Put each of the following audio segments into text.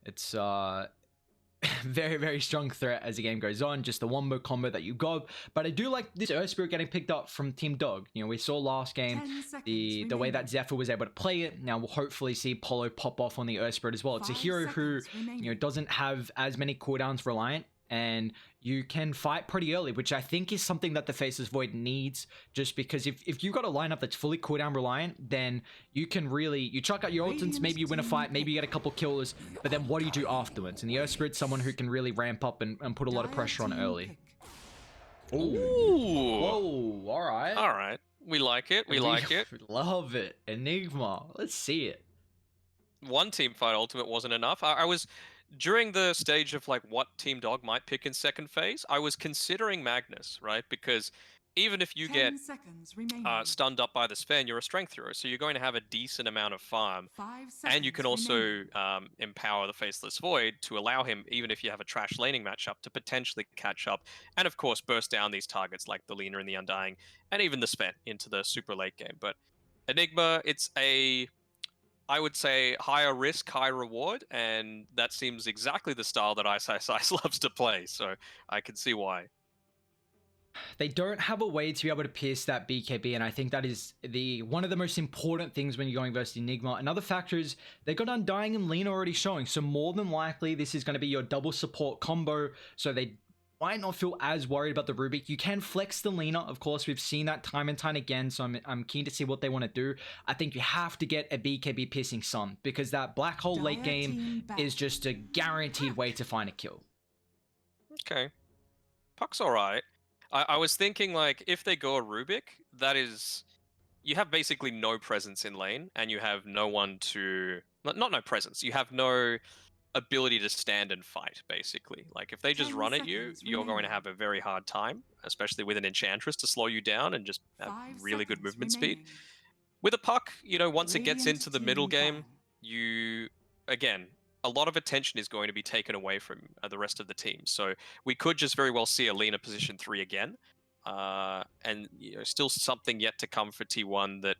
It's very, very strong threat as the game goes on, just the wombo combo that you got. But I do like this Earth Spirit getting picked up from Team Dog. You know, we saw last game the way that Zephyr was able to play it. Now we'll hopefully see Polo pop off on the Earth Spirit as well. It's a hero who, you know, doesn't have as many cooldowns reliant, and you can fight pretty early, which I think is something that the Faceless Void needs, just because if you've got a lineup that's fully cooldown reliant, then you can really, you chuck out your ultants, maybe you win a fight, maybe you get a couple kills, but then what do you do afterwards? And the Earth Spirit's someone who can really ramp up and put a lot of pressure on early. Ooh. Whoa, alright. Alright. We like it, we like it. Love it. Enigma. Let's see it. One team fight ultimate wasn't enough. I was... During the stage of like what Team Dog might pick in second phase, I was considering Magnus, right? Because even if you get stunned up by the Sven, you're a strength hero, so you're going to have a decent amount of farm. And you can also empower the Faceless Void to allow him, even if you have a trash laning matchup, to potentially catch up. And of course, burst down these targets like the Lina and the Undying, and even the Sven into the super late game. But Enigma, it's a... I would say higher risk, high reward, and that seems exactly the style that Ice loves to play, so I can see why. They don't have a way to be able to pierce that BKB, and I think that is one of the most important things when you're going versus Enigma. Another factor is they got Undying and Lina already showing, so more than likely this is going to be your double support combo, so they might not feel as worried about the Rubik. You can flex the Lina, of course. We've seen that time and time again, so I'm keen to see what they want to do. I think you have to get a BKB piercing Sun, because that black hole late game is just a guaranteed way to find a kill. Okay. Puck's alright. I was thinking, like, if they go a Rubik, that is... You have basically no presence in lane, and you have no one to... Not no presence, you have no ability to stand and fight, basically. Like, if they just run at you, you're going to have a very hard time, especially with an Enchantress to slow you down and just have really good movement speed. With a Puck, you know, once it gets into the middle game, you, again, a lot of attention is going to be taken away from the rest of the team. So we could just very well see a Lina position 3 again. And, you know, still something yet to come for T1 that,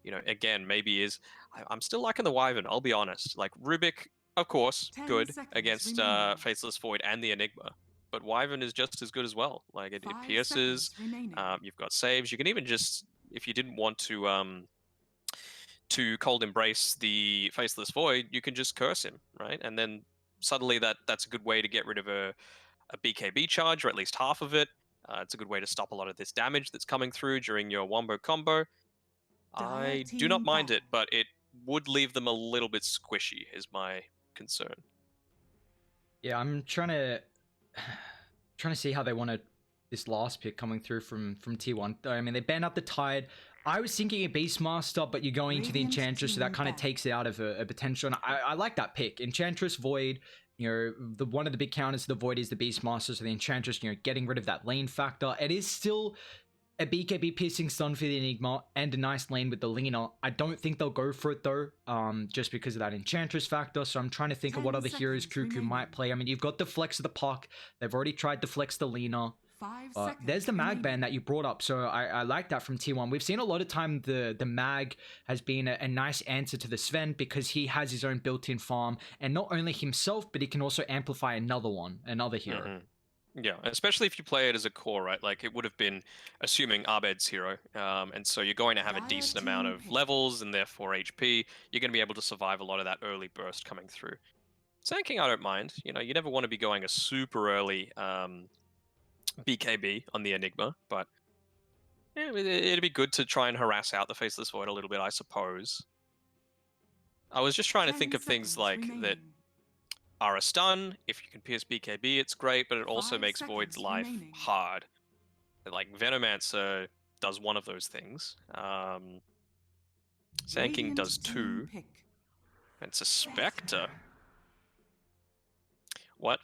you know, again, maybe is... I'm still liking the Wyvern, I'll be honest. Like, Rubik, of course, good against Faceless Void and the Enigma, but Wyvern is just as good as well. Like, it pierces, you've got saves, you can even just, if you didn't want to Cold Embrace the Faceless Void, you can just curse him, right? And then suddenly that's a good way to get rid of a BKB charge, or at least half of it. It's a good way to stop a lot of this damage that's coming through during your wombo combo. I do not mind it, but it would leave them a little bit squishy, is my concern. Yeah, I'm trying to see how they want this last pick coming through from T1. I mean, they banned out the Tide. I was thinking a Beastmaster, but you're going to the Enchantress, so that kind of takes it out of a potential. And I like that pick. Enchantress, Void, you know, one of the big counters to the Void is the Beastmaster, so the Enchantress, you know, getting rid of that lane factor. It is still a BKB piercing stun for the Enigma and a nice lane with the Lina. I don't think they'll go for it though, just because of that Enchantress factor. So I'm trying to think of what other heroes Cuckoo might play. I mean, you've got the flex of the Puck. They've already tried to flex the Lina. There's the Mag ban that you brought up, so I like that from T1. We've seen a lot of time the Mag has been a nice answer to the Sven, because he has his own built-in farm, and not only himself, but he can also amplify another hero. Yeah, especially if you play it as a core, right? Like, it would have been assuming Abed's hero, and so you're going to have a decent amount of levels and therefore HP. You're going to be able to survive a lot of that early burst coming through. Tanking, I don't mind. You know, you never want to be going a super early BKB on the Enigma, but yeah, it'd be good to try and harass out the Faceless Void a little bit, I suppose. I was just trying to think of things like that are a stun. If you can pierce BKB, it's great, but it also makes Void's life hard. Like, Venomancer does one of those things. Sand King does 2. It's a Spectre. What?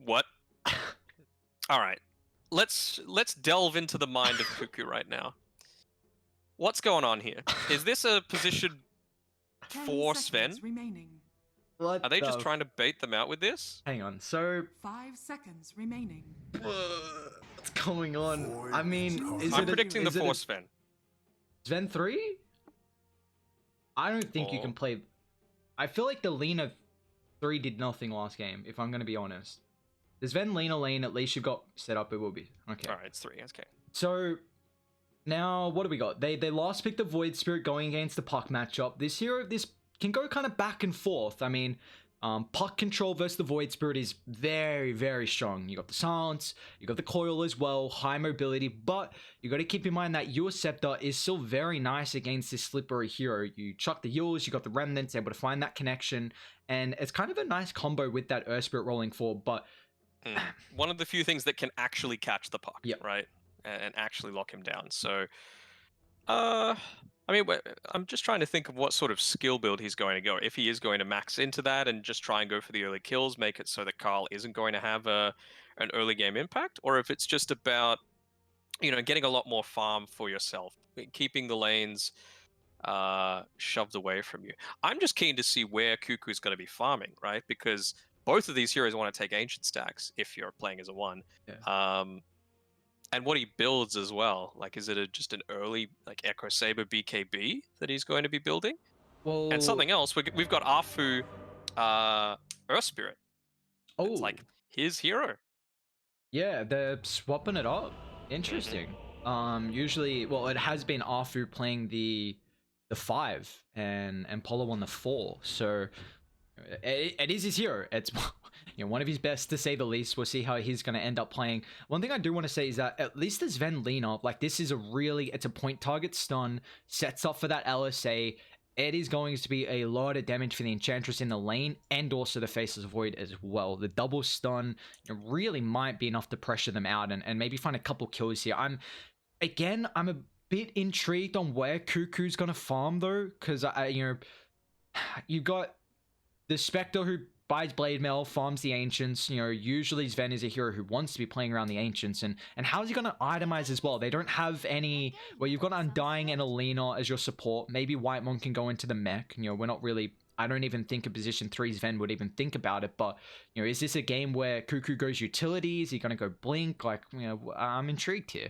What? Alright. Let's delve into the mind of Cuckoo right now. What's going on here? Is this a position 4 Sven? Are they just trying to bait them out with this? Hang on, so 5 seconds remaining. What's going on? I mean, I'm predicting the 4 Sven. Sven 3? I don't think you can play. I feel like the Lena 3 did nothing last game, if I'm going to be honest. The Sven Lena lane, at least you've got set up, it will be. Okay. All right, it's 3. Okay. So, now, what do we got? They last picked the Void Spirit going against the Puck matchup. This hero, this can go kind of back and forth. I mean, Puck control versus the Void Spirit is very, very strong. You got the Silence, you got the Coil as well, high mobility, but you got to keep in mind that your Scepter is still very nice against this slippery hero. You chuck the Yules, you got the Remnants, able to find that connection, and it's kind of a nice combo with that Earth Spirit rolling forward, but... One of the few things that can actually catch the Puck, Yep. right? And actually lock him down. So, I mean, I'm just trying to think of what sort of skill build he's going to go. If he is going to max into that and just try and go for the early kills, make it so that Carl isn't going to have an early game impact, or if it's just about, getting a lot more farm for yourself, keeping the lanes shoved away from you. I'm just keen to see where Cuckoo's going to be farming, right? Because both of these heroes want to take ancient stacks if you're playing as a 1. Yeah. And what he builds as well. Like, is it just an early Echo Saber BKB that he's going to be building? Well... And something else, we've got Afu Earth Spirit. Oh. It's like his hero. Yeah, they're swapping it up. Interesting. Usually, well, it has been Afu playing the 5 and Polo on the 4, so it is his hero. It's one of his best, to say the least. We'll see how he's going to end up playing. One thing I do want to say is that at least the Sven Lena, this is it's a point target stun, sets up for that LSA. It is going to be a lot of damage for the Enchantress in the lane and also the Faceless Void as well. The double stun really might be enough to pressure them out and maybe find a couple kills here. I'm a bit intrigued on where Cuckoo's going to farm though, because you got the Spectre who buys Blade Mail, farms the Ancients. Usually Sven is a hero who wants to be playing around the Ancients. And how's he going to itemize as well? They don't have any... Well, you've got Undying and Alina as your support. Maybe White Monk can go into the mech. We're not really... I don't even think a position 3 Sven would even think about it. But, is this a game where Cuckoo goes utility? Is he going to go Blink? I'm intrigued here.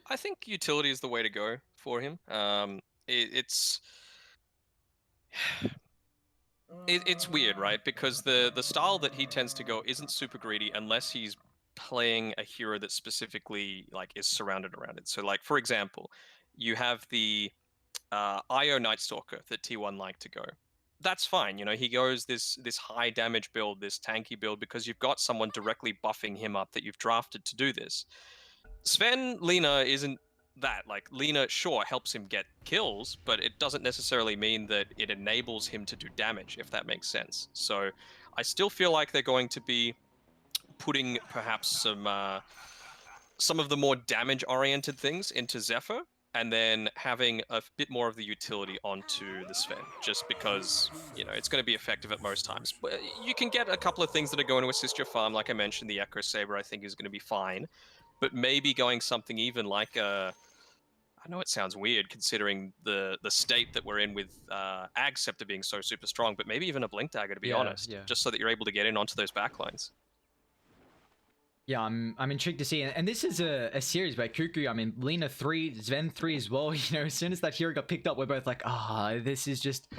I think utility is the way to go for him. It's weird, right? Because the style that he tends to go isn't super greedy unless he's playing a hero that specifically is surrounded around it. So for example, you have the IO Night Stalker that T1 like to go. That's fine. He goes this high damage build, this tanky build, because you've got someone directly buffing him up that you've drafted to do this. Sven Lena isn't that. Lena, sure, helps him get kills, but it doesn't necessarily mean that it enables him to do damage, if that makes sense. So I still feel like they're going to be putting perhaps some of the more damage-oriented things into Zephyr, and then having a bit more of the utility onto the Sven, just because, it's going to be effective at most times. But you can get a couple of things that are going to assist your farm. Like I mentioned, the Echo Saber, I think, is going to be fine. But maybe going something even like a... I know it sounds weird considering the state that we're in with Ag Scepter being so super strong, but maybe even a Blink Dagger, to be honest, just so that you're able to get in onto those backlines. Yeah, I'm intrigued to see, and this is a series by Cuckoo. I mean, Lena 3, Sven 3 as well. As soon as that hero got picked up, we're both like, this is just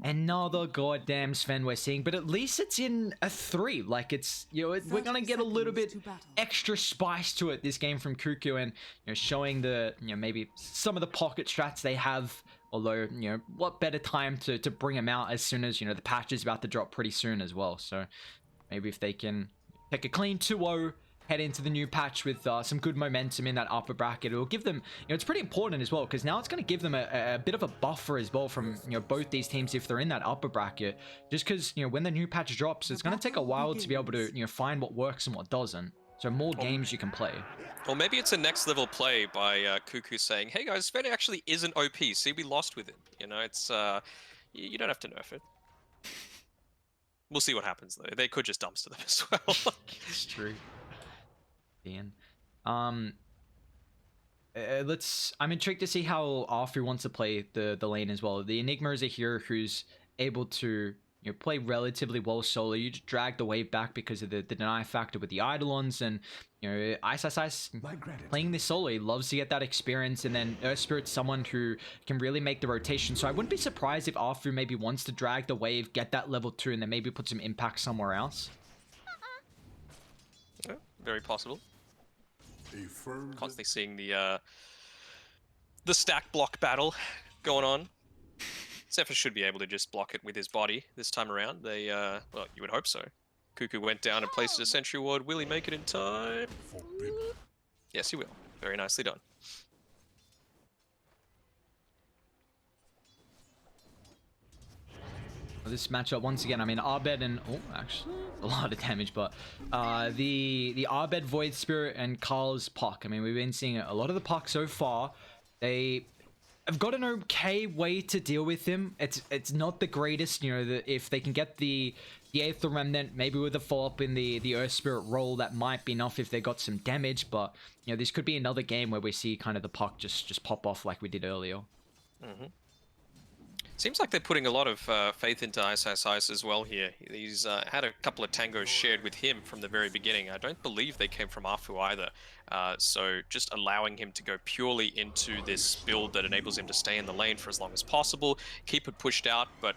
another goddamn Sven we're seeing. But at least it's in a 3. It's we're gonna get a little bit extra spice to it this game from Cuckoo, and showing the maybe some of the pocket strats they have. Although what better time to bring them out as soon as the patch is about to drop pretty soon as well. So maybe if they can take a clean 2-0, head into the new patch with some good momentum in that upper bracket, it will give them, it's pretty important as well, because now it's going to give them a bit of a buffer as well from, both these teams if they're in that upper bracket, just because, when the new patch drops, it's going to take a while to be able to, find what works and what doesn't. So more games you can play. Or maybe it's a next level play by Cuckoo saying, hey guys, Sven actually isn't OP. See, we lost with it. It's, you don't have to nerf it. We'll see what happens though. They could just dumpster them as well. It's true. Ian. I'm intrigued to see how Afu wants to play the lane as well. The Enigma is a hero who's able to play relatively well solo. You just drag the wave back because of the deny factor with the Eidolons, and Ice playing this solo, he loves to get that experience, and then Earth Spirit's someone who can really make the rotation. So I wouldn't be surprised if Arfu maybe wants to drag the wave, get that level 2, and then maybe put some impact somewhere else. Yeah, very possible. Constantly seeing the stack block battle going on. Zephyr should be able to just block it with his body this time around. They, well, you would hope so. Cuckoo went down and placed a sentry ward. Will he make it in time? Yes, he will. Very nicely done. This matchup, once again, I mean, Abed and... Oh, actually, a lot of damage, but the Abed Void Spirit and Carl's Puck. I mean, we've been seeing a lot of the Puck so far. They... I've got an okay way to deal with him. It's not the greatest, if they can get the Aether Remnant, maybe with a follow-up in the Earth Spirit roll, that might be enough if they got some damage, but, this could be another game where we see kind of the Puck just pop off like we did earlier. Mm-hmm. Seems like they're putting a lot of faith into Ice as well here. He's had a couple of tangos shared with him from the very beginning. I don't believe they came from Arfu either. So just allowing him to go purely into this build that enables him to stay in the lane for as long as possible, keep it pushed out, but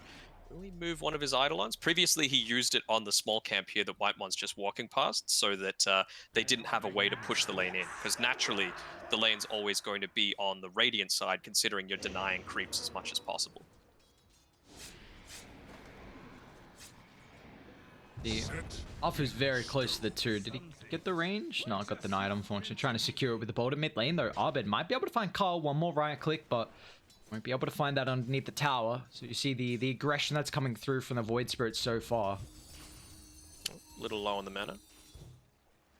really move one of his Eidolons. Previously, he used it on the small camp here that White One's just walking past, so that they didn't have a way to push the lane in, because naturally, the lane's always going to be on the Radiant side, considering you're denying creeps as much as possible. The Alpha's very close to the 2. Did he get the range? No, got the Knight, unfortunately. Trying to secure it with the boulder mid lane, though. Abed might be able to find Carl one more right click, but won't be able to find that underneath the tower. So you see the aggression that's coming through from the Void Spirit so far. A little low on the mana.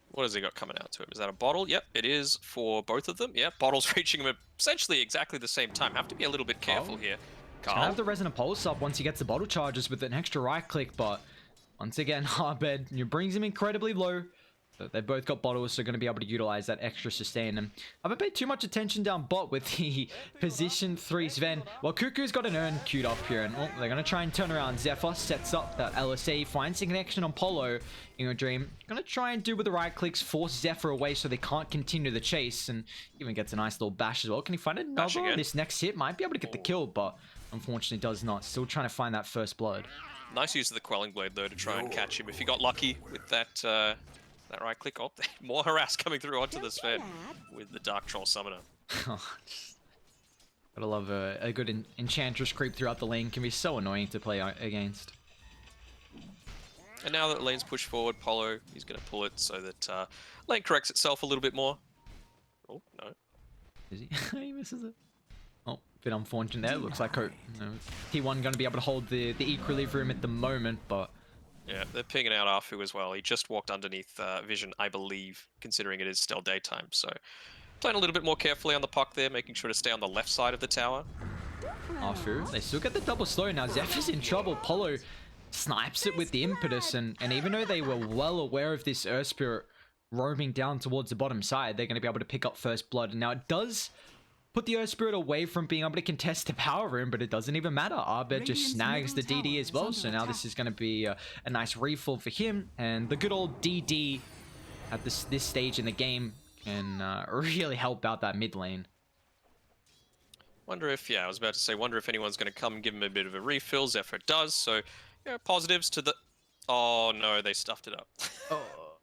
What has he got coming out to him? Is that a bottle? Yep, it is for both of them. Yep, bottle's reaching him at essentially exactly the same time. Have to be a little bit careful here. Carl. Gonna have the Resonant Pulse up once he gets the bottle charges with an extra right click, but once again, Abed brings him incredibly low. But they've both got bottles, so going to be able to utilize that extra sustain. And I haven't paid too much attention down bot with the position 3 Sven. Well, Cuckoo's got an urn queued up here, and they're going to try and turn around. Zephyr sets up that LSA, finds the connection on Polo in your dream. Going to try and do with the right clicks, force Zephyr away so they can't continue the chase, and even gets a nice little bash as well. Can he find another? This next hit might be able to get the kill, but unfortunately does not. Still trying to find that first blood. Nice use of the Quelling Blade, though, to try and catch him. If he got lucky with that that right click. Oh, more harass coming through onto the Sven with the Dark Troll Summoner. Gotta love a good Enchantress creep throughout the lane. Can be so annoying to play against. And now that lane's pushed forward, Polo, he's going to pull it so that lane corrects itself a little bit more. Oh, no. Is he? He misses it. Oh, bit unfortunate there. Looks like T1 going to be able to hold the equilibrium at the moment, but... Yeah, they're pinging out Arfu as well. He just walked underneath vision, I believe, considering it is still daytime. So playing a little bit more carefully on the puck there, making sure to stay on the left side of the tower. Arfu, they still get the double slow. Now Zephyr's in trouble. Polo snipes it with the impetus, and even though they were well aware of this Earth Spirit roaming down towards the bottom side, they're going to be able to pick up first blood. And now it does put the Earth Spirit away from being able to contest the power room, but it doesn't even matter. Abed just snags the DD as well, so now this is going to be a nice refill for him, and the good old DD at this stage in the game can really help out that mid lane. Wonder if, yeah, I was about to say, wonder if anyone's going to come and give him a bit of a refill. Zephyr does, so yeah, positives to the... Oh no, they stuffed it up. Oh.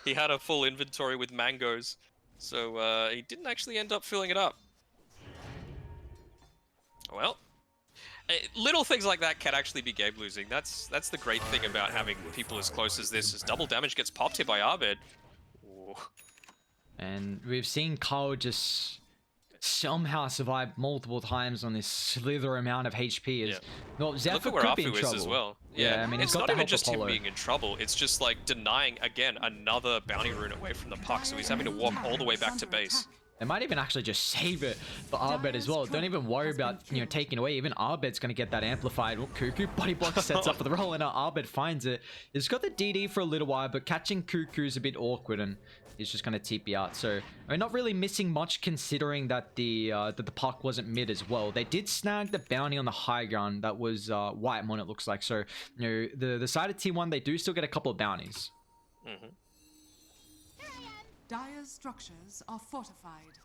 He had a full inventory with mangoes, so he didn't actually end up filling it up. Well, little things like that can actually be game losing. That's the great thing about having people as close as this, is double damage gets popped here by Abed. Ooh. And we've seen Carl just somehow survive multiple times on this slither amount of HP. Yeah. Well, Zephyr Look at where could be in Arfu is trouble as well. Yeah, I mean, it's he's got not the even help just of him Polo. being in trouble. It's just like denying, again, another bounty rune away from the puck. So he's having to walk all the way back to base. They might even actually just save it for Arbed as well. Don't even worry about, taking away. Even Arbed's going to get that amplified. Oh, Cuckoo body block sets up for the roll, and Arbed finds it. He's got the DD for a little while, but catching Cuckoo's a bit awkward, and he's just going to TP out. So we're not really missing much considering that the puck wasn't mid as well. They did snag the bounty on the high ground. That was Whitemon, it looks like. So, the side of T1, they do still get a couple of bounties. Mm-hmm. Dire's structures are fortified.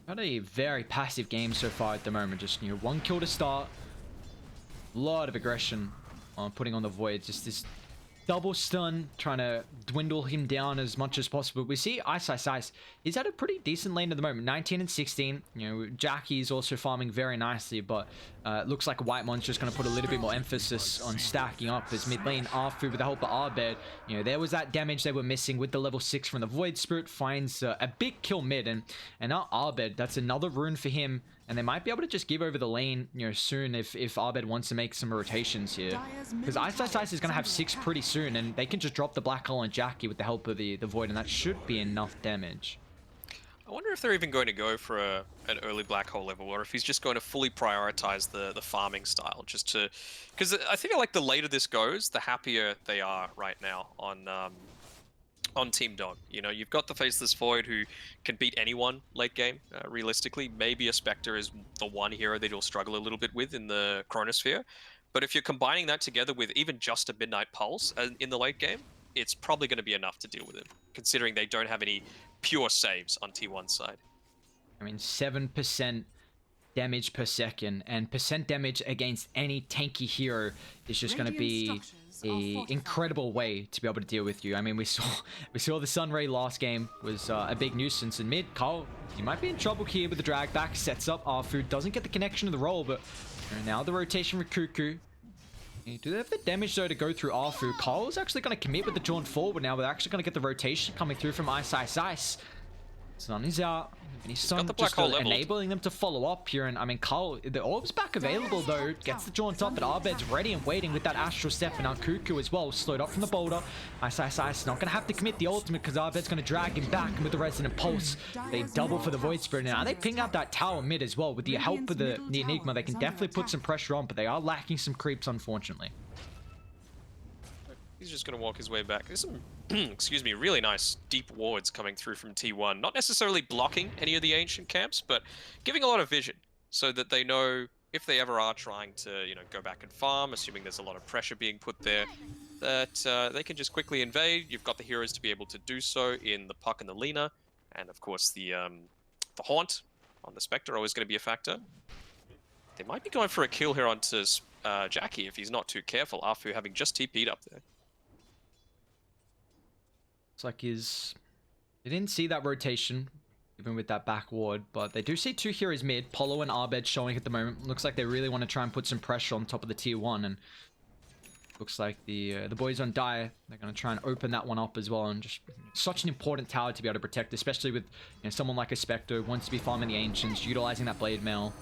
Not a very passive game so far at the moment. Just, one kill to start. A lot of aggression on putting on the Void. Just this double stun, trying to dwindle him down as much as possible. We see Ice. He's at a pretty decent lane at the moment, 19 and 16. Jackie's also farming very nicely, but it looks like Whitemon's just going to put a little bit more emphasis on stacking up his mid lane. Arfu, with the help of Arbed, there was that damage they were missing with the level 6 from the Void Spirit. Finds a big kill mid, and now Arbed, that's another rune for him. And they might be able to just give over the lane, soon if Arbed wants to make some rotations here. Because Ice is going to have 6 pretty soon, and they can just drop the Black Hole on Jackie with the help of the Void, and that should be enough damage. I wonder if they're even going to go for an early Black Hole level, or if he's just going to fully prioritize the farming style, just to... Because I think like the later this goes, the happier they are right now on Team Dog. You've got the Faceless Void who can beat anyone late game, realistically. Maybe a Spectre is the one hero that you'll struggle a little bit with in the Chronosphere. But if you're combining that together with even just a Midnight Pulse in the late game, it's probably going to be enough to deal with it, considering they don't have any pure saves on T1's side. 7% damage per second, and percent damage against any tanky hero is just going to be a incredible way to be able to deal with you. We saw the Sunray last game was a big nuisance in mid. Carl, you might be in trouble here with the drag back. Sets up Arfu, doesn't get the connection to the roll, but now the rotation with Cuckoo. Do they have the damage though to go through Arfu? Carl's actually going to commit with the jaunt forward now, but they're actually going to get the rotation coming through from Ice. Sun is out. And he's just enabling them to follow up here. And Carl, the orb's back available though. Gets the jaunt up, but Arbed's ready and waiting with that Astral Step. And now Cuckoo as well, slowed up from the boulder. Ice not going to have to commit the ultimate because Arbed's going to drag him back. And with the Resonant Pulse, they double for the Void Spirit. Now they ping out that tower mid as well. With the help of the Enigma, they can definitely put some pressure on, but they are lacking some creeps, unfortunately. He's just going to walk his way back. There's some, excuse me, really nice deep wards coming through from T1. Not necessarily blocking any of the ancient camps, but giving a lot of vision so that they know if they ever are trying to, go back and farm, assuming there's a lot of pressure being put there, that they can just quickly invade. You've got the heroes to be able to do so in the Puck and the Lina, and of course the Haunt on the Spectre always going to be a factor. They might be going for a kill here onto Jackie if he's not too careful, after having just TP'd up there. It's like they didn't see that rotation, even with that back ward, but they do see 2 heroes mid, Polo and Arbed showing at the moment. Looks like they really want to try and put some pressure on top of the tier 1, and looks like the boys on Dire, they're going to try and open that one up as well, and just such an important tower to be able to protect, especially with someone like a Spectre who wants to be farming the Ancients, utilizing that Blade Mail.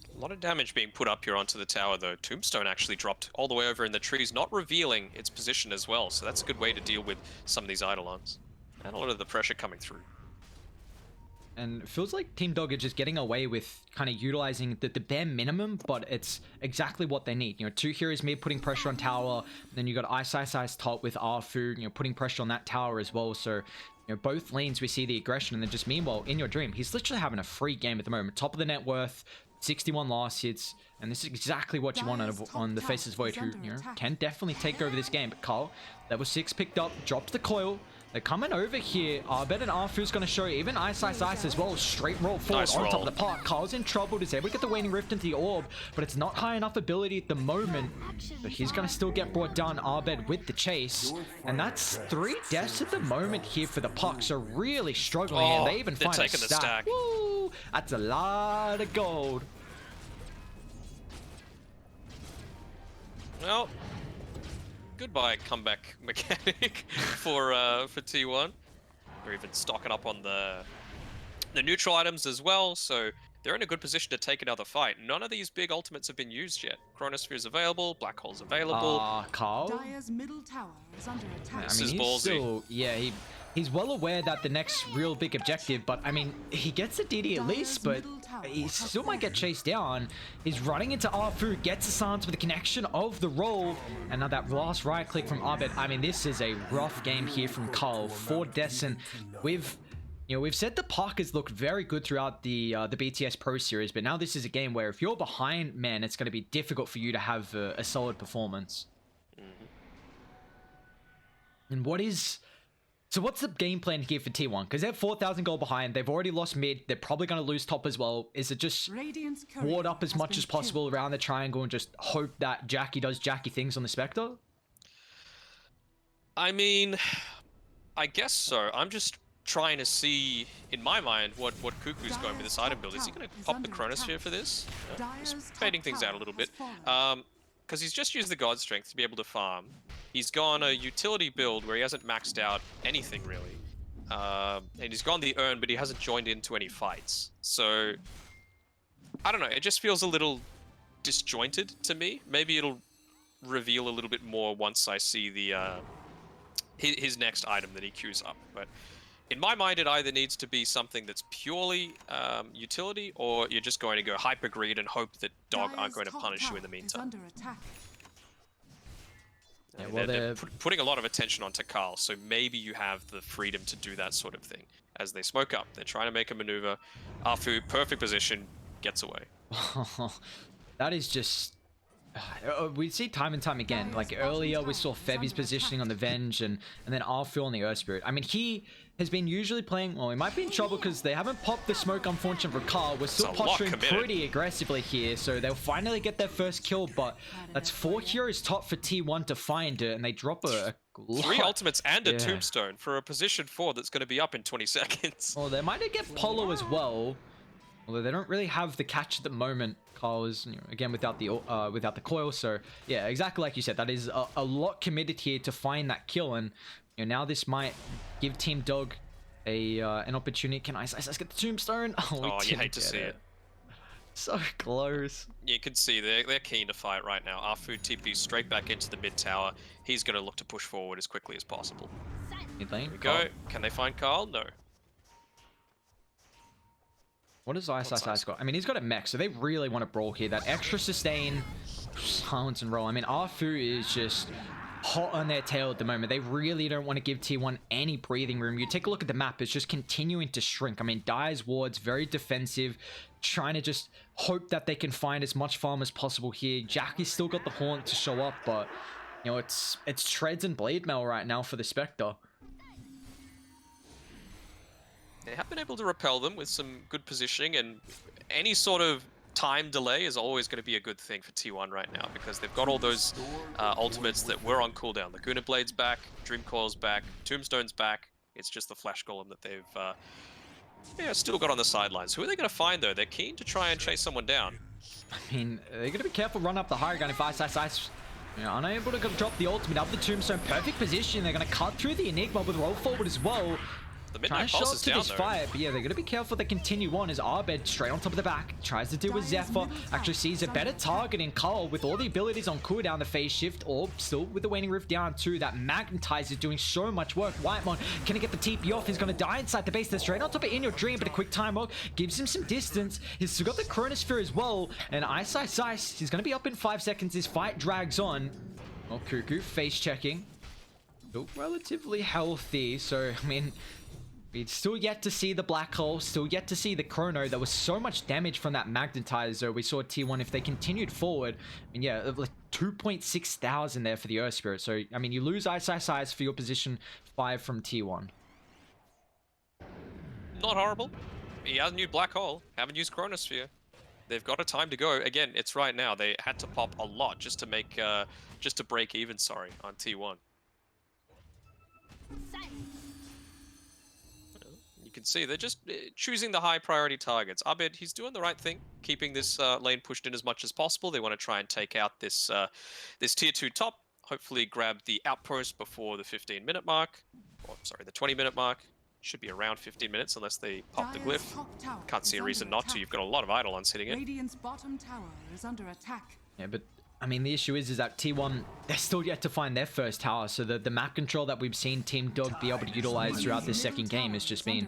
A lot of damage being put up here onto the tower, though. Tombstone actually dropped all the way over in the trees, not revealing its position as well. So that's a good way to deal with some of these Eidolons. And a lot of the pressure coming through. And it feels like Team Dog are just getting away with kind of utilizing the bare minimum, but it's exactly what they need. 2 heroes mid putting pressure on tower. Then you got Ice top with Arfu, putting pressure on that tower as well. So both lanes we see the aggression, and then just meanwhile in your dream, he's literally having a free game at the moment. Top of the net worth, 61 last hits, and this is exactly what you want on the Faceless Void, who can definitely take over this game. But Carl, level 6 picked up, drops the coil. They're coming over here. Arbed and Arfu's going to show even Ice as well. Straight roll forward on top of the park. Carl's in trouble. He's able to get the Waning Rift into the orb, but it's not high enough ability at the moment. But he's going to still get brought down, Arbed, with the chase. And that's 3 deaths at the moment here for the Pucks. Are really struggling, and they even find a stack. Woo! That's a lot of gold. Well, goodbye comeback mechanic for T1. They're even stocking up on the neutral items as well, so they're in a good position to take another fight. None of these big ultimates have been used yet. Chronosphere's available, Black Hole's available. Carl? Dire's middle tower is under attack. This is ballsy. Still, yeah, he's well aware that the next real big objective, but I mean, he gets a DD at least, but he still might get chased down. He's running into Arfu, gets a stance with the connection of the roll, and now that last right click from Abed. I mean, this is a rough game here from Carl for Dessen. We've said the Parkers looked very good throughout the BTS Pro Series, but now this is a game where if you're behind, man, it's going to be difficult for you to have a solid performance. And so what's the game plan here for T1? Because they're 4,000 gold behind. They've already lost mid. They're probably going to lose top as well. Is it just ward up as much as possible around the triangle and just hope that Jackie does Jackie things on the Spectre? I mean, I guess so. I'm just trying to see, in my mind, what Cuckoo's going with this item build. Is he going to pop the Chronosphere for this? Just fading things out a little bit. Because he's just used the God Strength to be able to farm. He's gone a utility build where he hasn't maxed out anything really. And he's gone the Urn, but he hasn't joined into any fights. So, I don't know, it just feels a little disjointed to me. Maybe it'll reveal a little bit more once I see the his next item that he queues up. But in my mind, it either needs to be something that's purely utility, or you're just going to go hyper greed and hope that Dog aren't going to punish you in the meantime. Yeah, well, they're putting a lot of attention onto Carl, so maybe you have the freedom to do that sort of thing. As they smoke up, they're trying to make a maneuver. Arfu, perfect position, gets away. That is just... we see time and time again. Like earlier, we saw Fevy's positioning on the Venge and then Arfu on the Earth Spirit. I mean, he has been usually playing... Well, he might be in trouble because they haven't popped the smoke, unfortunately, for Carl. We're still posturing pretty aggressively here, so they'll finally get their first kill, but that's 4 heroes top for T1 to find it, and they drop a lot. 3 ultimates and a tombstone for a position 4 that's going to be up in 20 seconds. Well, they might get Polo as well, although they don't really have the catch at the moment. Carl is, again, without the coil, so yeah, exactly like you said, that is a lot committed here to find that kill, and now this might give Team Dog an opportunity. Can Ice get the tombstone? Oh, you hate to see it. So close. You can see they're keen to fight right now. Arfu TP straight back into the mid tower. He's going to look to push forward as quickly as possible. Mid lane. Here we go. Can they find Carl? No. What does Ice got? I mean, he's got a mech, so they really want to brawl here. That extra sustain, silence and roll. I mean, Arfu is just hot on their tail at the moment. They really don't want to give T1 any breathing room. You take a look at the map, it's just continuing to shrink. I mean, Dire's wards, very defensive, trying to just hope that they can find as much farm as possible here. Jackie's still got the haunt to show up, but, it's treads and blade mail right now for the Spectre. They have been able to repel them with some good positioning, and any sort of time delay is always going to be a good thing for T1 right now, because they've got all those ultimates that were on cooldown. Laguna Blade's back, Dream Coil's back, Tombstone's back. It's just the Flash Golem that they've still got on the sidelines. Who are they going to find, though? They're keen to try and chase someone down. I mean, they're going to be careful, run up the high ground if Ice unable to drop the ultimate up the Tombstone. Perfect position. They're going to cut through the Enigma with roll forward as well. The Midnight Pulse is down, though. Fight, but yeah, they're going to be careful they continue on as Arbed straight on top of the back. Tries to deal with Zephyr. Actually sees a better target in Carl with all the abilities on cooldown, the phase shift, or still with the Waning Rift down too. That Magnetizer is doing so much work. Whitemon, can he get the TP off? He's going to die inside the base. They're straight on top of In Your Dream, but a quick time walk gives him some distance. He's still got the Chronosphere as well. And Ice, he's going to be up in 5 seconds. This fight drags on. Oh, Cuckoo, face checking. Still relatively healthy, so, I mean... We'd still yet to see the black hole, still yet to see the chrono. There was so much damage from that magnetizer. We saw T1, if they continued forward, I mean, yeah, like 2.6 thousand there for the Earth Spirit. So, I mean, you lose Ice for your position 5 from T1. Not horrible. He has a new black hole. Haven't used Chronosphere. They've got a time to go. Again, it's right now. They had to pop a lot just to make, just to break even, sorry, on T1. You can see they're just choosing the high priority targets. Abed, he's doing the right thing, keeping this lane pushed in as much as possible. They want to try and take out this this tier 2 top. Hopefully grab the outpost before the 15-minute mark. Or, sorry, the 20-minute mark. Should be around 15 minutes unless they pop the glyph. Can't see a reason not to. You've got a lot of Eidolons hitting it. Radiant's bottom tower is under attack. Yeah, but I mean, the issue is that T1, they're still yet to find their first tower. So the map control that we've seen Team Dog be able to utilize throughout this second game has just been,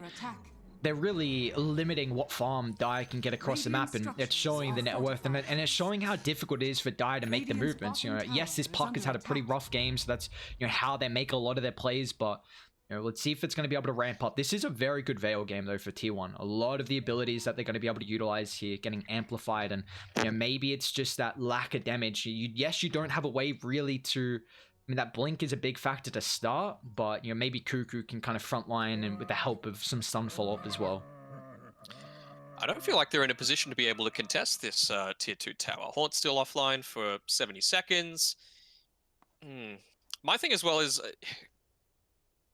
they're really limiting what farm Dai can get across the map, and it's showing the net worth, and it's showing how difficult it is for Dai to make the movements. You know, yes, this Puck has had a pretty rough game, so that's, you know, how they make a lot of their plays, but you know, let's see if it's going to be able to ramp up. This is a very good Veil game, though, for T1. A lot of the abilities that they're going to be able to utilize here getting amplified, and you know, maybe it's just that lack of damage. Yes, you don't have a way really to... I mean, that blink is a big factor to start, but you know, maybe Cuckoo can kind of frontline and with the help of some stun follow-up as well. I don't feel like they're in a position to be able to contest this tier 2 tower. Haunt's still offline for 70 seconds. My thing as well is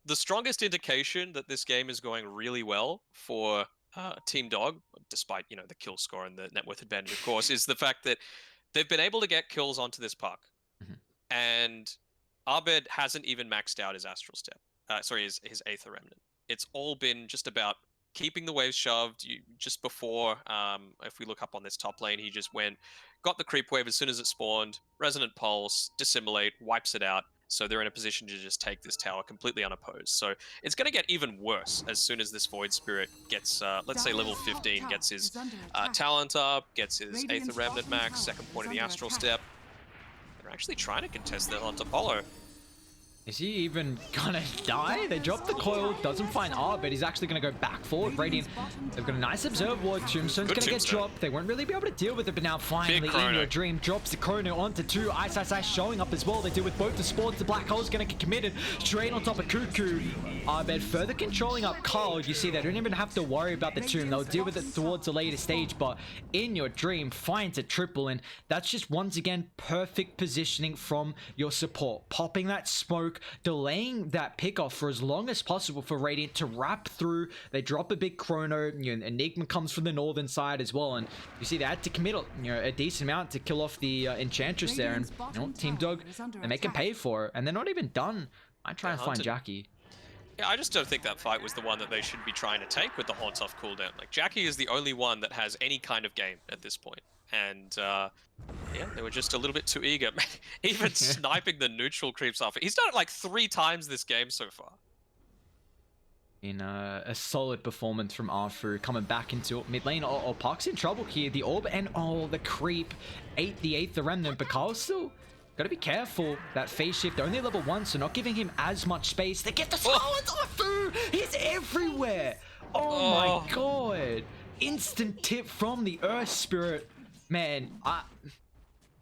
the strongest indication that this game is going really well for Team Dog, despite, you know, the kill score and the net worth advantage, of course, is the fact that they've been able to get kills onto this Puck. And Abed hasn't even maxed out his Astral Step. His Aether Remnant. It's all been just about keeping the waves shoved. Just before, if we look up on this top lane, he just got the creep wave as soon as it spawned, Resonant Pulse, Dissimulate, wipes it out. So they're in a position to just take this tower completely unopposed. So it's going to get even worse as soon as this Void Spirit gets, let's say level 15, gets his talent up, gets his Aether Remnant max, second point of the Astral Step. They're actually trying to contest that onto Apollo. Is he even gonna die? They drop the coil, doesn't find R, but he's actually gonna go back forward. Radiant, they've got a nice Observe Ward. Tombstone's gonna get dropped. They won't really be able to deal with it, but now finally In Your Dream drops the Chrono onto 2. Ice showing up as well. They deal with both the sports. The Black Hole's gonna get committed straight on top of Cuckoo. Abed further controlling up Carl. You see, they don't even have to worry about the tomb. They'll deal with it towards a later stage, but In Your Dream finds a triple, and that's just once again perfect positioning from your support. Popping that smoke, delaying that pickoff for as long as possible for Radiant to wrap through. They drop a big Chrono. You know, Enigma comes from the northern side as well, and you see they had to commit a decent amount to kill off the Enchantress there, and you know, Team Dog, they make him pay for it, and they're not even done. I try and find Jackie. Yeah, I just don't think that fight was the one that they should be trying to take with the Haunts off cooldown. Like, Jackie is the only one that has any kind of game at this point. And, yeah, they were just a little bit too eager. Even sniping the neutral creeps off. He's done it like 3 times this game so far. In a solid performance from Arfu, coming back into mid lane. Oh, Park's in trouble here. The orb and, the creep ate the Aether Remnant, but Carl's still... Gotta be careful. That phase shift, only level 1, so not giving him as much space. They get the silence off. He's everywhere. Oh my god. Instant tip from the Earth Spirit. Man,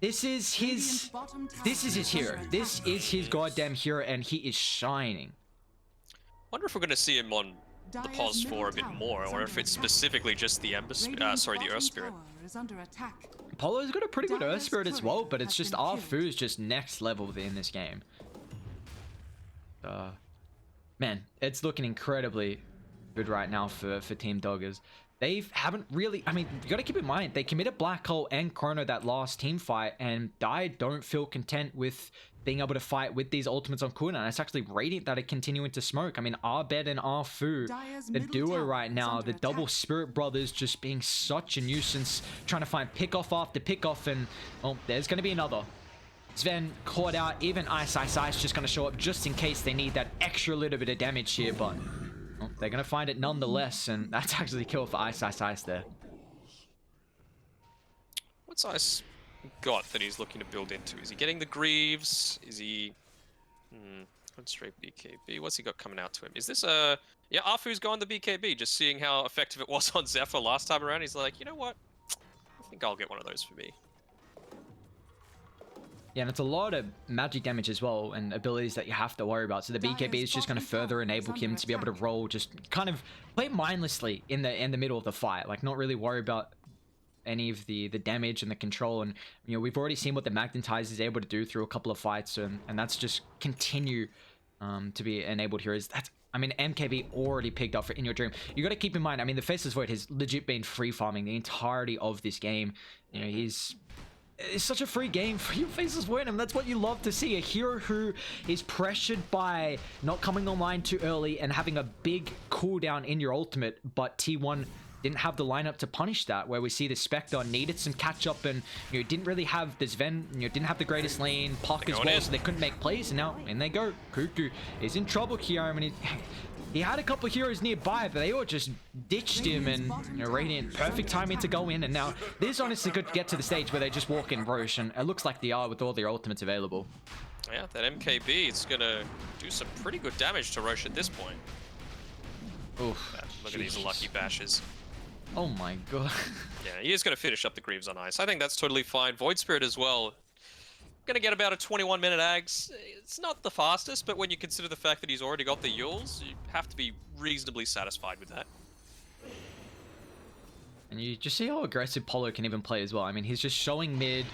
this is his hero. This is his goddamn hero, and he is shining. Wonder if we're gonna see him on the pos for a bit more, or if it's specifically just the the Earth Spirit. Apollo's got a pretty good Earth Spirit as well, but it's just Arfu's just next level within this game. Man, it's looking incredibly good right now for Team Doggers. They haven't really, I mean, you gotta keep in mind, they committed Black Hole and Chrono that last team fight, and Dai don't feel content with being able to fight with these ultimates on cooldown. It's actually Radiant that are continuing to smoke. I mean, Abed and Arfu, the duo right now, the double Spirit Brothers just being such a nuisance, trying to find pickoff after pickoff, and, well, there's gonna be another. Sven caught out, even Ice just gonna show up just in case they need that extra little bit of damage here, but... well, they're going to find it nonetheless, and that's actually a kill for Ice there. What's Ice got that he's looking to build into? Is he getting the Greaves? Is he... straight BKB. What's he got coming out to him? Is this a... yeah, Arfu's gone the BKB, just seeing how effective it was on Zephyr last time around. He's like, you know what? I think I'll get one of those for me. Yeah, and it's a lot of magic damage as well, and abilities that you have to worry about. So the BKB is just going to further enable him to be able to roll, just kind of play mindlessly in the middle of the fight, like not really worry about any of the damage and the control. And you know, we've already seen what the Magnetize is able to do through a couple of fights, and that's just continue to be enabled here. I mean, MKB already picked up for In Your Dream. You got to keep in mind, I mean, the Faceless Void has legit been free farming the entirety of this game. You know, it's such a free game for your Faceless Void, and that's what you love to see. A hero who is pressured by not coming online too early and having a big cooldown in your ultimate, but T1 didn't have the lineup to punish that, where we see the Spectre needed some catch up and didn't really have this Ven, didn't have the greatest lane, Puck as well, so they couldn't make plays, and now in they go. Cuckoo is in trouble here. I mean, he had a couple heroes nearby, but they all just ditched him, and Radiant, perfect timing to go in, and now this honestly could get to the stage where they just walk in Roche, and it looks like they are with all their ultimates available. Yeah, that MKB is gonna do some pretty good damage to Roche at this point. Oof. Look at these lucky bashes. Oh my god. Yeah, he is going to finish up the Greaves on ice. I think that's totally fine. Void Spirit as well. Going to get about a 21-minute Ags. It's not the fastest, but when you consider the fact that he's already got the Yules, you have to be reasonably satisfied with that. And you just see how aggressive Polo can even play as well. I mean, he's just showing mid,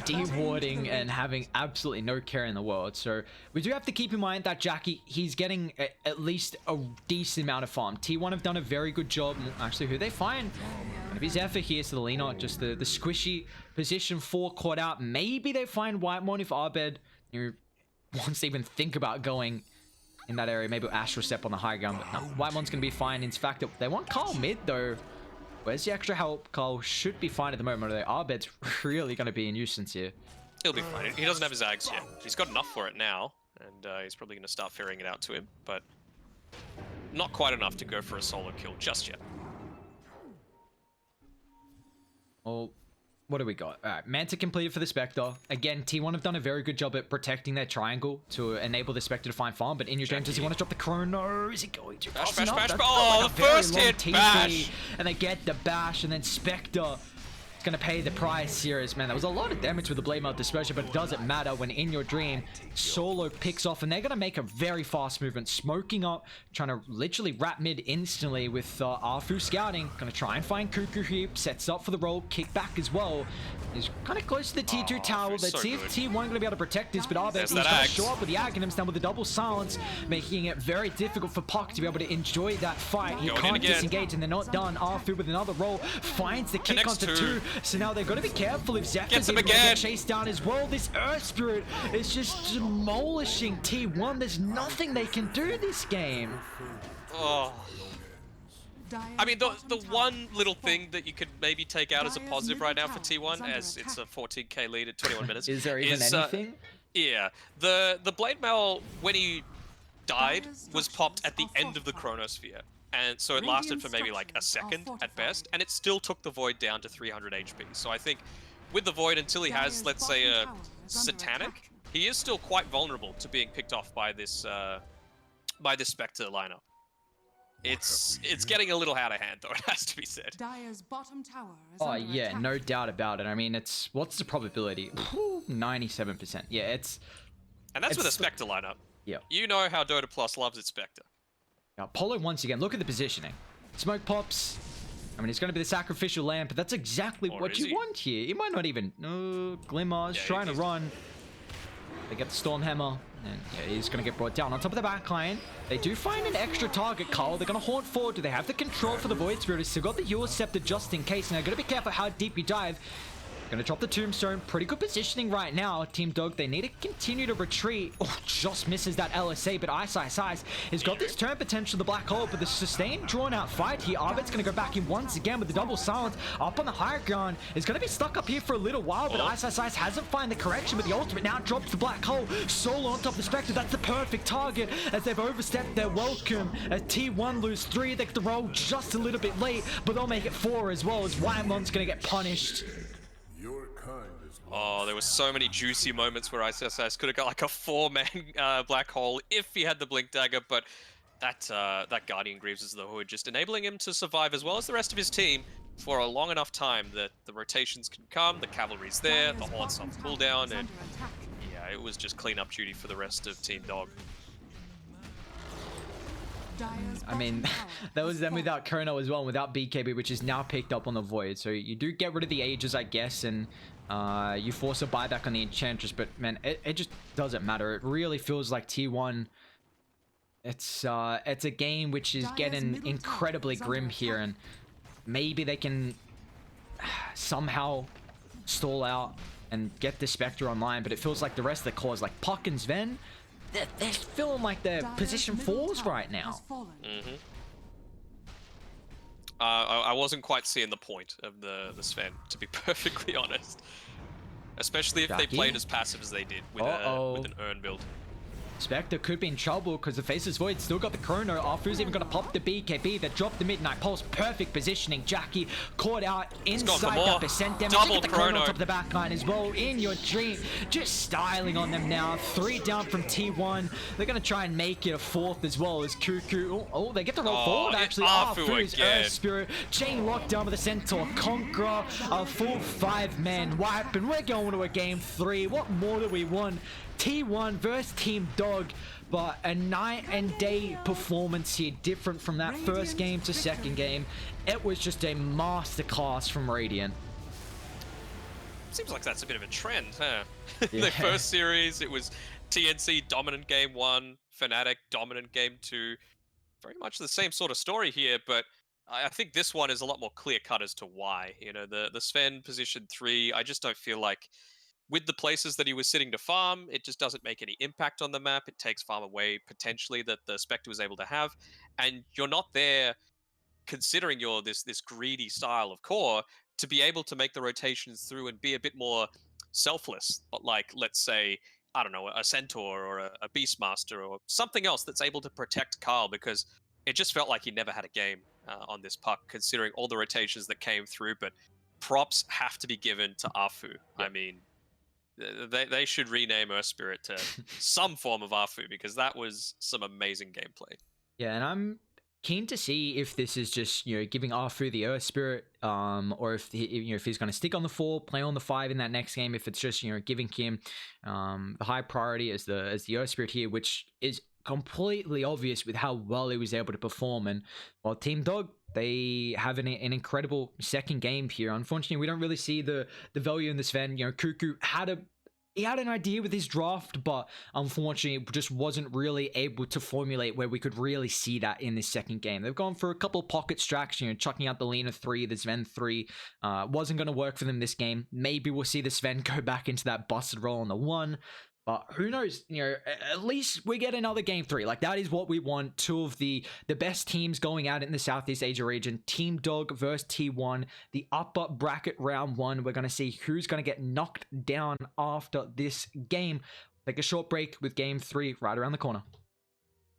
de-warding, and having absolutely no care in the world. So we do have to keep in mind that Jackie, he's getting at least a decent amount of farm. T1 have done a very good job. Actually, who they find? One of his effort here is the Lena, just the squishy position 4 caught out. Maybe they find Whitemon if Abed wants to even think about going in that area. Maybe Astral Step on the high ground, but no, Whitemon's going to be fine. In fact, they want Carl mid though. Where's the extra help? Carl should be fine at the moment. Arbed's really going to be a nuisance here. He'll be fine. He doesn't have his Ags yet. He's got enough for it now, and he's probably going to start ferrying it out to him, but not quite enough to go for a solo kill just yet. Well, what do we got? All right, Manta completed for the Spectre. Again, T1 have done a very good job at protecting their triangle to enable the Spectre to find farm, but in your dream, does he want to drop the chrono? Is he going to? Bash, bash, bash, oh, the first hit, bash! And they get the bash, and then Spectre is going to pay the price here. As, man, there was a lot of damage with the Blade Melt Dispersion, but it doesn't matter when in your dream, Solo picks off, and they're going to make a very fast movement, smoking up, trying to literally wrap mid instantly with Arfu scouting. Going to try and find Cuckoo here, sets up for the roll, kick back as well. He's kind of close to the T2 tower. Let's see if T1 going to be able to protect this, but Arbed, he's going to show up with the Aghanims now with the double silence, making it very difficult for Puck to be able to enjoy that fight. He can't disengage, and they're not done. Arfu with another roll finds the kick onto 2. So now they've got to be careful if Zephyr's able to get chased down as well. This Earth Spirit is just demolishing T1. There's nothing they can do this game. Oh. I mean, the one little thing that you could maybe take out as a positive right now for T1, as it's a 14k lead at 21 minutes. Is there even anything? Yeah. The Blade Mail, when he died, was popped at the end of the Chronosphere. And so it lasted for maybe like a second at best, and it still took the Void down to 300 HP. So I think with the Void, until he has, let's say, a Satanic, he is still quite vulnerable to being picked off by this Spectre lineup. It's getting a little out of hand, though, it has to be said. Dire's bottom tower is Oh, under yeah, attack. no doubt about it. I mean, what's the probability? 97%. Yeah, And that's with a Spectre lineup. Yeah. You know how Dota Plus loves its Spectre. Now, Polo, once again, look at the positioning. Smoke pops. I mean, it's going to be the sacrificial lamp, but that's exactly what you want here. It might not even... No, Glimmer's trying to run. They get the Stormhammer, and yeah, he's going to get brought down. On top of the backline, they do find an extra target, Carl. They're going to haunt forward. Do they have the control for the Void Spirit? He's still got the Eul Scepter just in case. Now, got to be careful how deep you dive. Gonna drop the Tombstone. Pretty good positioning right now. Team Dog, they need to continue to retreat. Oh, just misses that LSA, but Ice has got this turn potential, the Black Hole, but the sustained drawn-out fight here. Arbet's gonna go back in once again with the double silence. Up on the higher ground. Is gonna be stuck up here for a little while, but Ice hasn't found the correction, but the ultimate now drops the Black Hole. Solo on top of the Spectre. That's the perfect target as they've overstepped their welcome. As T1 lose 3, they get the roll just a little bit late, but they'll make it 4 as well, as Whitemon's gonna get punished. Oh, there were so many juicy moments where ISS could have got like a 4-man Black Hole if he had the Blink Dagger, but that Guardian Greaves is the Hood, just enabling him to survive as well as the rest of his team for a long enough time that the rotations can come, the cavalry's there, the Haunts on cooldown, and yeah, it was just cleanup duty for the rest of Team Dog. I mean, that was them without Chrono as well, and without BKB, which is now picked up on the Void. So you do get rid of the Ages, I guess, and you force a buyback on the Enchantress, but man, it just doesn't matter. It really feels like T1. It's a game which is getting incredibly grim here, and maybe they can somehow stall out and get the Spectre online, but it feels like the rest of the cores, like Puck and Sven, they're feeling like they're position 4s right now. I wasn't quite seeing the point of the Sven, to be perfectly honest. Especially if they Jackie? played as passive as they did with Uh-oh. an Urn build. Spectre could be in trouble because the Faceless Void still got the Chrono. Arthur's even going to pop the BKB that dropped the Midnight Pulse. Perfect positioning. Jackie caught out inside that percent damage. Double You get the Chrono Chrono on top of the back line as well. In your dream. Just styling on them now. 3 down from T1. They're going to try and make it a 4th as well as Cuckoo. Oh, they get the roll forward actually. Arthur's Earth Spirit. Chain lockdown with the Centaur. Conqueror. A full 5-man wipe. And we're going to a game 3. What more do we want? T1 versus Team Dog, but a night and day performance here, different from that first game to second game. It was just a masterclass from Radiant. Seems like that's a bit of a trend, huh? Yeah. The first series, it was TNC dominant game 1, Fnatic dominant game 2. Very much the same sort of story here, but I think this one is a lot more clear-cut as to why. You know, the Sven position 3, I just don't feel like with the places that he was sitting to farm, it just doesn't make any impact on the map. It takes farm away, potentially, that the Spectre was able to have. And you're not there, considering you're this greedy style of core, to be able to make the rotations through and be a bit more selfless. But like, let's say, I don't know, a Centaur or a Beastmaster or something else that's able to protect Carl, because it just felt like he never had a game on this puck, considering all the rotations that came through. But props have to be given to Afu. Yep. I mean, they should rename Earth Spirit to some form of Afu, because that was some amazing gameplay. Yeah, and I'm keen to see if this is just, you know, giving Arthur the Earth Spirit, or if if he's going to stick on the 4, play on the 5 in that next game. If it's just, you know, giving him the high priority as the Earth Spirit here, which is completely obvious with how well he was able to perform. And while Team Dog, they have an incredible second game here. Unfortunately, we don't really see the value in this Sven. You know, Cuckoo had an idea with his draft, but unfortunately it just wasn't really able to formulate where we could really see that in this second game. They've gone for a couple of pocket stacks, you know, chucking out the Lina 3, the Sven 3. Wasn't going to work for them this game. Maybe we'll see the Sven go back into that busted role on the 1. But who knows, you know, at least we get another game 3. Like, that is what we want. 2 of the best teams going at it in the Southeast Asia region. Team Dog versus T1. The upper bracket round 1. We're going to see who's going to get knocked down after this game. Take a short break with game 3 right around the corner.